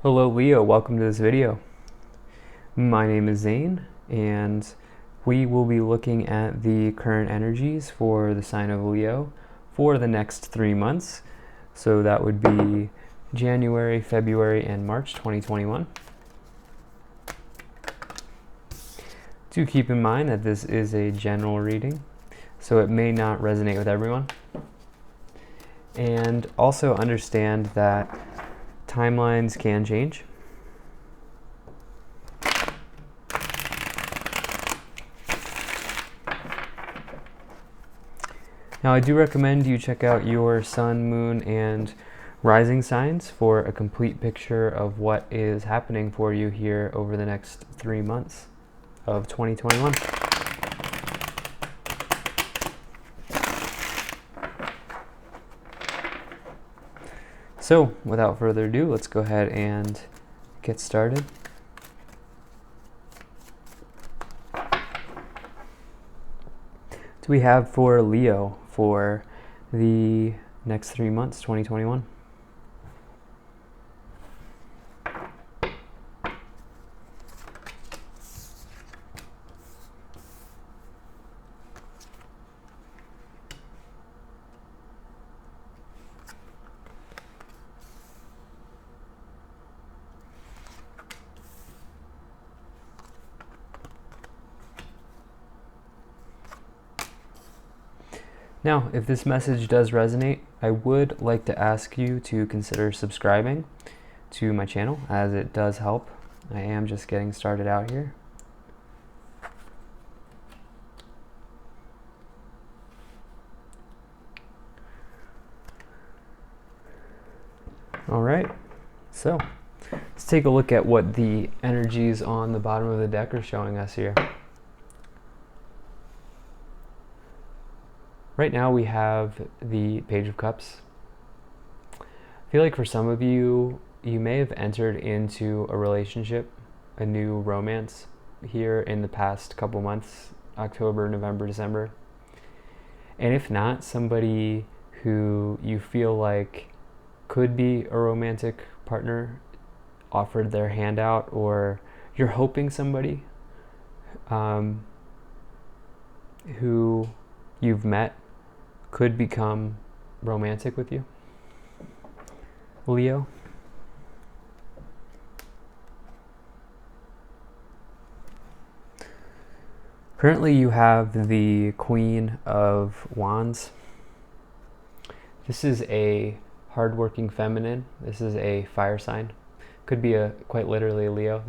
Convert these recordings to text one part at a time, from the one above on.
Hello Leo, welcome to this video. My name is Zane and we will be looking at the current energies for the sign of Leo for the next 3 months. So that would be January, February, and March 2021. Do keep in mind that this is a general reading, so it may not resonate with everyone. And also understand that timelines can change. Now I do recommend you check out your sun, moon, and rising signs for a complete picture of what is happening for you here over the next 3 months of 2021. So without further ado, let's go ahead and get started. Do we have for Leo for the next 3 months, 2021? Now, if this message does resonate, I would like to ask you to consider subscribing to my channel, as it does help. I am just getting started out here. All right, so let's take a look at what the energies on the bottom of the deck are showing us here. Right now we have the Page of Cups. I feel like for some of you, you may have entered into a relationship, a new romance here in the past couple months, October, November, December. And if not, somebody who you feel like could be a romantic partner offered their hand out, or you're hoping somebody who you've met could become romantic with you, Leo. Currently you have the Queen of Wands. This is a hardworking feminine. This is a fire sign. Could be quite literally a Leo.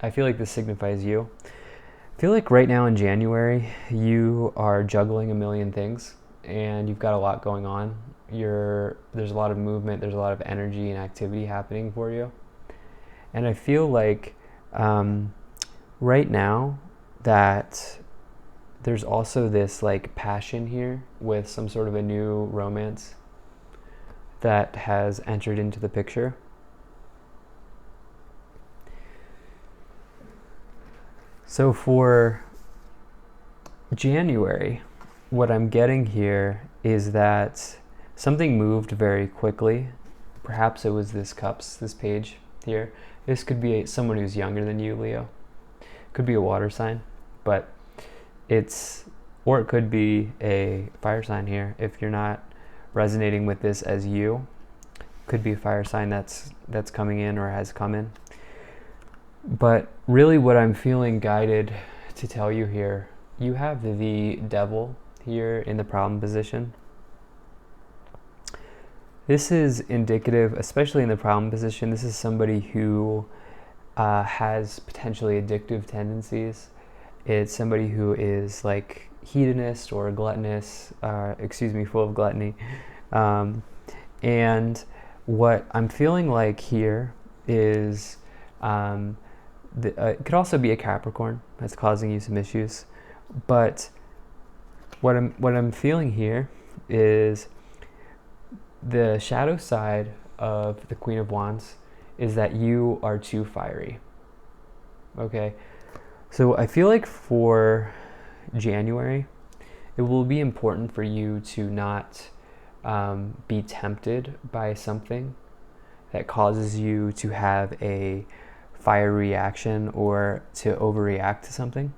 I feel like this signifies you. I feel like right now in January, you are juggling a million things and you've got a lot going on. There's a lot of movement, there's a lot of energy and activity happening for you. And I feel like right now that there's also this like passion here with some sort of a new romance that has entered into the picture. So for January, what I'm getting here is that something moved very quickly. Perhaps it was this cups, this page here. This could be someone who's younger than you, Leo. Could be a water sign, but or it could be a fire sign here. If you're not resonating with this as you, could be a fire sign that's coming in or has come in. But really what I'm feeling guided to tell you here, you have the Devil here in the problem position. This is indicative, especially in the problem position, this is somebody who has potentially addictive tendencies. It's somebody who is like hedonist or gluttonous, full of gluttony. And what I'm feeling like here is it could also be a Capricorn that's causing you some issues, but what I'm feeling here is the shadow side of the Queen of Wands is that you are too fiery. Okay, so I feel like for January, it will be important for you to not be tempted by something that causes you to have a fire reaction or to overreact to something.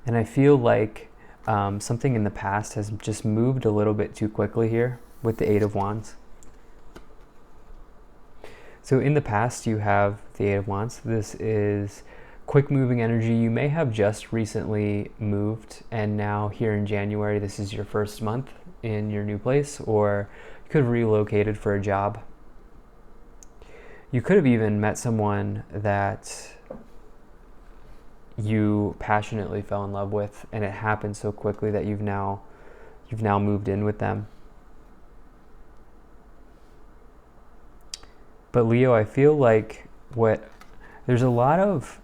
And I feel like something in the past has just moved a little bit too quickly here with the Eight of Wands. So in the past, you have the Eight of Wands. This is quick moving energy. You may have just recently moved, and now here in January, this is your first month in your new place, or you could have relocated for a job. You could have even met someone that you passionately fell in love with, and it happened so quickly that you've now moved in with them. But Leo, I feel like there's a lot of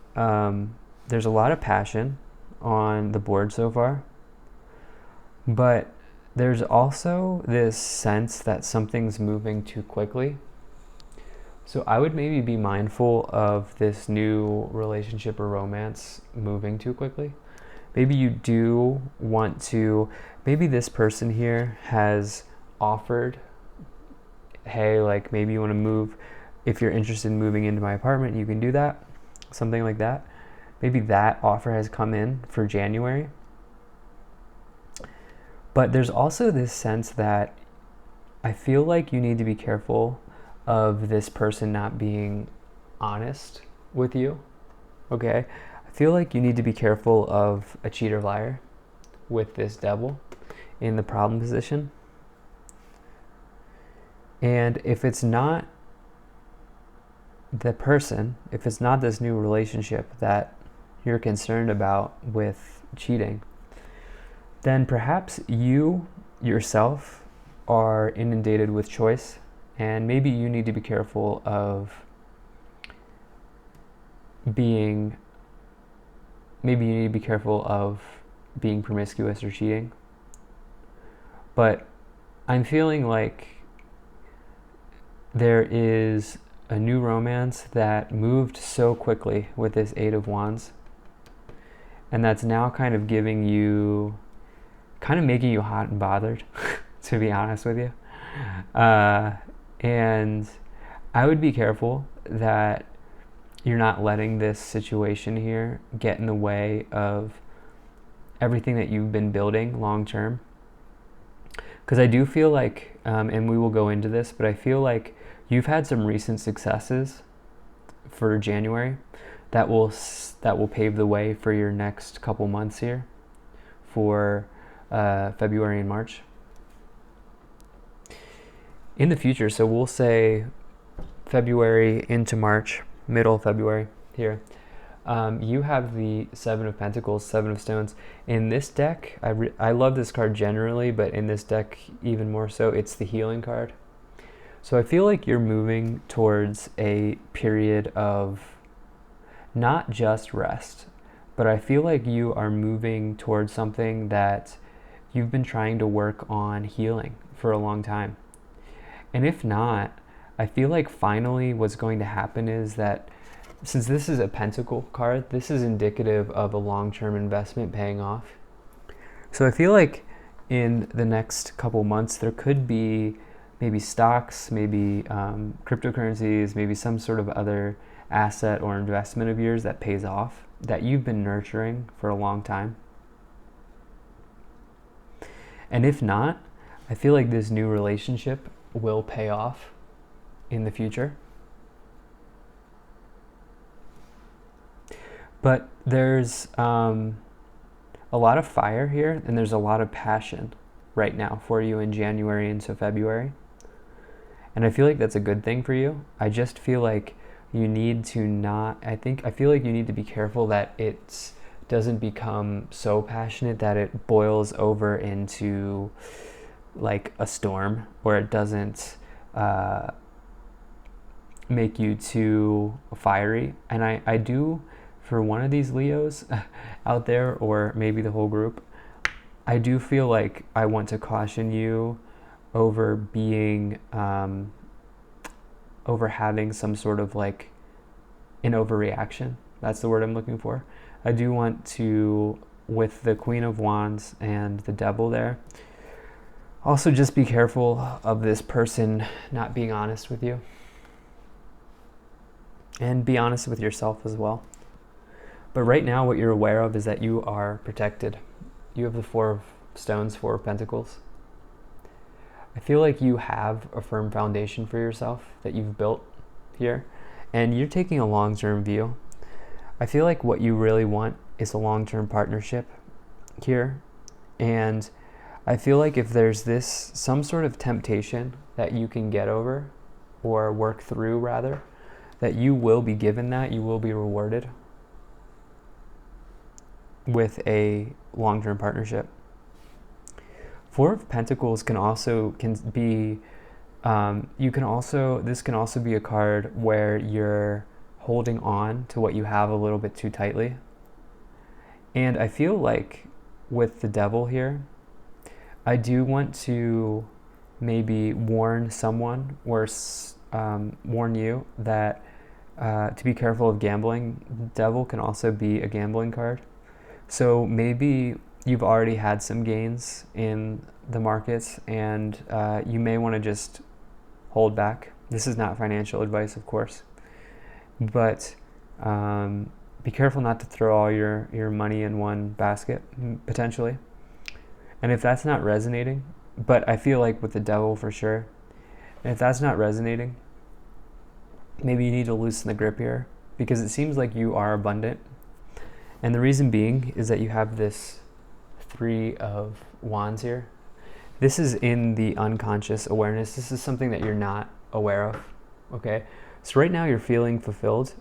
passion on the board so far, but there's also this sense that something's moving too quickly. So I would maybe be mindful of this new relationship or romance moving too quickly. Maybe you do want to, maybe this person here has offered, hey, like maybe you want to move. If you're interested in moving into my apartment, you can do that. Something like that. Maybe that offer has come in for January. But there's also this sense that I feel like you need to be careful of this person not being honest with you. Okay? I feel like you need to be careful of a cheater liar with this devil in the problem position. And if it's not the person, if it's not this new relationship that you're concerned about with cheating, then perhaps you yourself are inundated with choice, and maybe you need to be careful of being promiscuous or cheating. But I'm feeling like there is a new romance that moved so quickly with this Eight of Wands, and that's now kind of making you hot and bothered, to be honest with you. And I would be careful that you're not letting this situation here get in the way of everything that you've been building long term. Because I do feel like, and we will go into this, but I feel like you've had some recent successes for January that will pave the way for your next couple months here for February and March. In the future, so we'll say February into March, middle of February here, you have the Seven of Pentacles, Seven of Stones. In this deck, I love this card generally, but in this deck even more so, it's the healing card. So I feel like you're moving towards a period of not just rest, but I feel like you are moving towards something that you've been trying to work on healing for a long time. And if not, I feel like finally what's going to happen is that since this is a Pentacle card, this is indicative of a long-term investment paying off. So I feel like in the next couple months, there could be maybe stocks, maybe cryptocurrencies, maybe some sort of other asset or investment of yours that pays off, that you've been nurturing for a long time. And if not, I feel like this new relationship will pay off in the future. But there's a lot of fire here, and there's a lot of passion right now for you in January into February. And I feel like that's a good thing for you. I just feel like you need to I feel like you need to be careful that it doesn't become so passionate that it boils over into like a storm, or it doesn't make you too fiery. And I do, for one of these Leos out there, or maybe the whole group, I do feel like I want to caution you over being, over having some sort of like an overreaction. That's the word I'm looking for. I do want to, with the Queen of Wands and the Devil there, Also, just be careful of this person not being honest with you. And be honest with yourself as well. But right now, what you're aware of is that you are protected. You have the Four of Stones, Four of Pentacles. I feel like you have a firm foundation for yourself that you've built here, and you're taking a long-term view. I feel like what you really want is a long-term partnership here, and I feel like if there's some sort of temptation that you can get over, or work through rather, that you will be given that, you will be rewarded with a long-term partnership. Four of Pentacles can be, this can also be a card where you're holding on to what you have a little bit too tightly. And I feel like with the Devil here, I do want to maybe warn someone or warn you that to be careful of gambling. Devil can also be a gambling card. So maybe you've already had some gains in the markets and you may want to just hold back. This is not financial advice, of course, but be careful not to throw all your money in one basket, potentially. And if that's not resonating, but I feel like with the Devil for sure, and if that's not resonating, maybe you need to loosen the grip here, because it seems like you are abundant. And the reason being is that you have this Three of Wands here. This is in the unconscious awareness. This is something that you're not aware of, okay? So right now you're feeling fulfilled,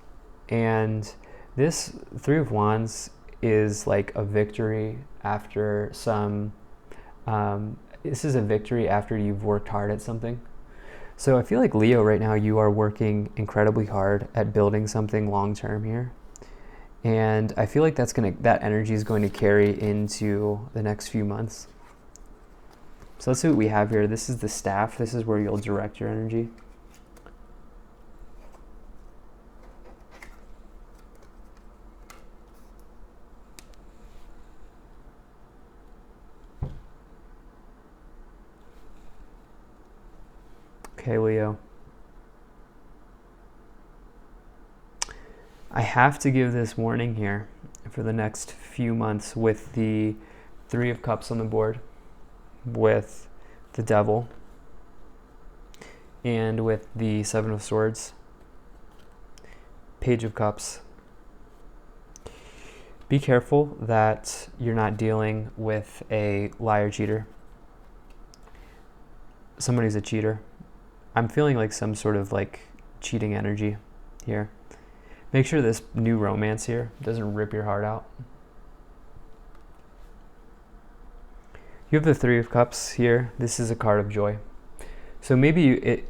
and this Three of Wands is like a victory after this is a victory after you've worked hard at something. So I feel like, Leo, right now you are working incredibly hard at building something long-term here. And I feel like that energy is going to carry into the next few months. So let's see what we have here. This is the Staff. This is where you'll direct your energy. Okay, Leo. I have to give this warning here for the next few months with the Three of Cups on the board, with the Devil, and with the Seven of Swords, Page of Cups. Be careful that you're not dealing with a liar cheater. Somebody's a cheater. I'm feeling like some sort of like cheating energy here. Make sure this new romance here doesn't rip your heart out. You have the Three of Cups here. This is a card of joy. So maybe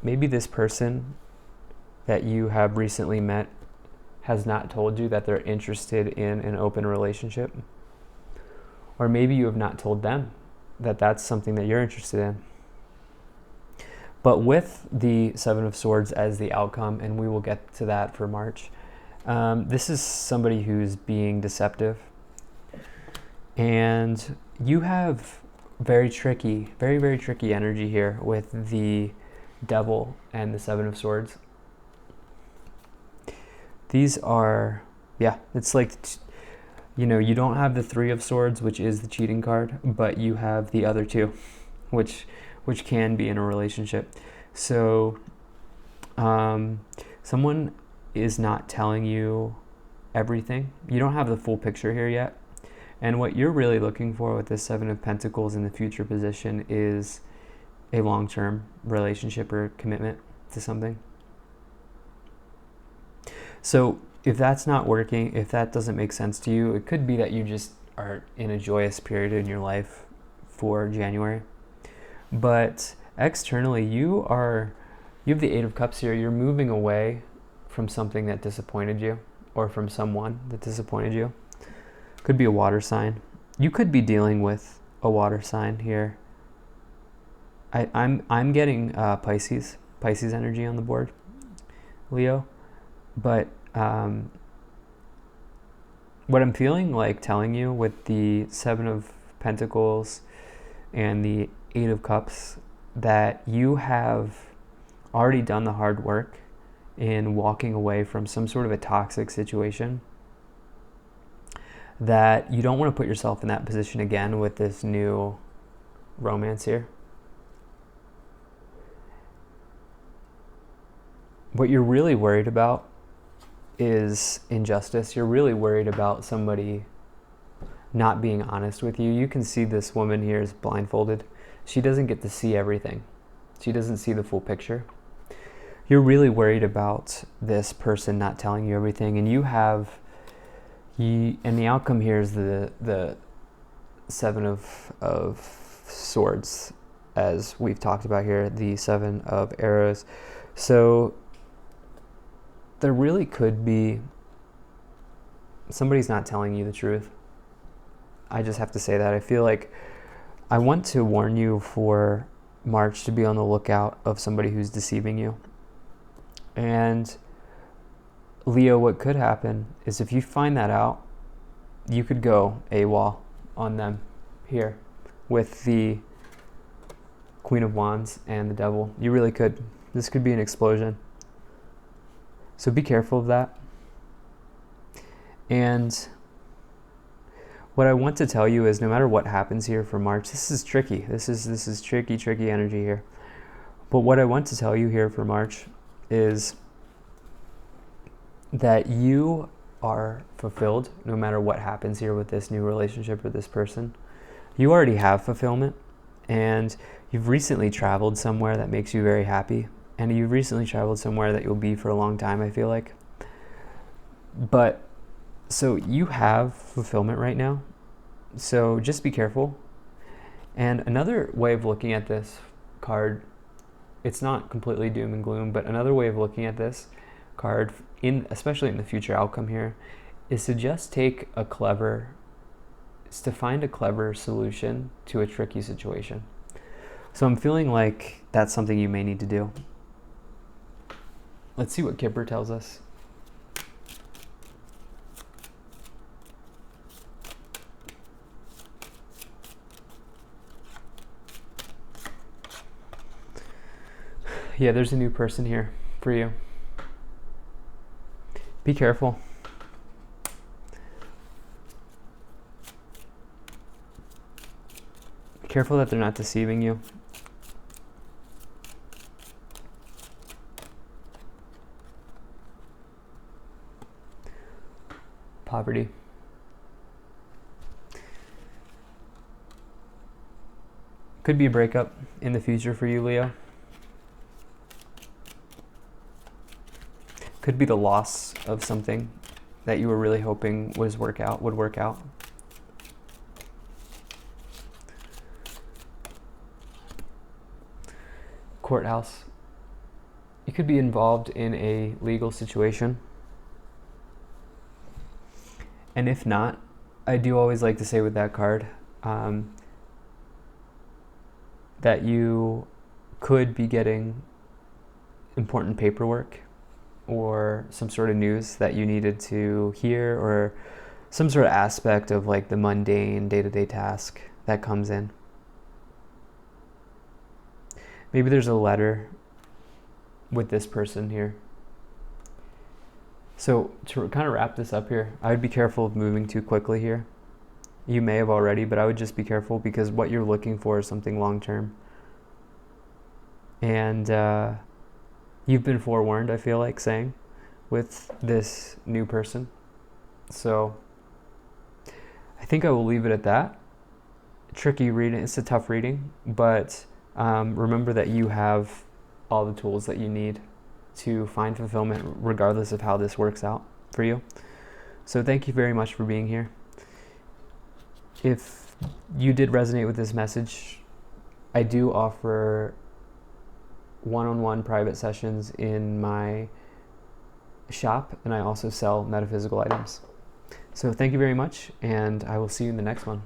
this person that you have recently met has not told you that they're interested in an open relationship. Or maybe you have not told them that that's something that you're interested in. But with the Seven of Swords as the outcome, and we will get to that for March, this is somebody who's being deceptive. And you have very, very tricky energy here with the Devil and the Seven of Swords. These are, it's like, you don't have the Three of Swords, which is the cheating card, but you have the other two, which can be in a relationship. So someone is not telling you everything. You don't have the full picture here yet. And what you're really looking for with this Seven of Pentacles in the future position is a long-term relationship or commitment to something. So if that's not working, if that doesn't make sense to you, it could be that you just are in a joyous period in your life for January. But externally, you have the Eight of Cups here. You're moving away from something that disappointed you, or from someone that disappointed you. Could be a water sign. You could be dealing with a water sign here. I'm getting Pisces energy on the board, Leo. But what I'm feeling like telling you with the Seven of Pentacles and the Eight of Cups, that you have already done the hard work in walking away from some sort of a toxic situation, that you don't want to put yourself in that position again with this new romance here. What you're really worried about is injustice. You're really worried about somebody not being honest with you. You can see this woman here is blindfolded. She doesn't get to see everything. She doesn't see the full picture. You're really worried about this person not telling you everything, and and the outcome here is the Seven of Swords, as we've talked about here, the Seven of Arrows. So there really could be somebody's not telling you the truth. I just have to say that. I feel like I want to warn you for March to be on the lookout of somebody who's deceiving you. And Leo, what could happen is if you find that out, you could go AWOL on them here with the Queen of Wands and the Devil. You really could. This could be an explosion. So be careful of that. And what I want to tell you is no matter what happens here for March, this is tricky. This is tricky energy here. But what I want to tell you here for March is that you are fulfilled no matter what happens here with this new relationship with this person. You already have fulfillment, and you've recently traveled somewhere that makes you very happy, and you've recently traveled somewhere that you'll be for a long time, I feel like. But so you have fulfillment right now, so just be careful. And another way of looking at this card, it's not completely doom and gloom, but another way of looking at this card, especially in the future outcome here, is to just find a clever solution to a tricky situation. So I'm feeling like that's something you may need to do. Let's see what Kipper tells us. Yeah, there's a new person here for you. Be careful. Be careful that they're not deceiving you. Poverty. Could be a breakup in the future for you, Leo. Could be the loss of something that you were really hoping would work out. Courthouse. You could be involved in a legal situation. And if not, I do always like to say with that card that you could be getting important paperwork or some sort of news that you needed to hear, or some sort of aspect of like the mundane day-to-day task that comes in. Maybe there's a letter with this person here. So to kind of wrap this up here, I would be careful of moving too quickly here. You may have already, but I would just be careful, because what you're looking for is something long-term. And you've been forewarned, I feel like saying, with this new person. So I think I will leave it at that. Tricky reading, it's a tough reading, but remember that you have all the tools that you need to find fulfillment regardless of how this works out for you. So thank you very much for being here. If you did resonate with this message, I do offer one-on-one private sessions in my shop, and I also sell metaphysical items. So thank you very much, and I will see you in the next one.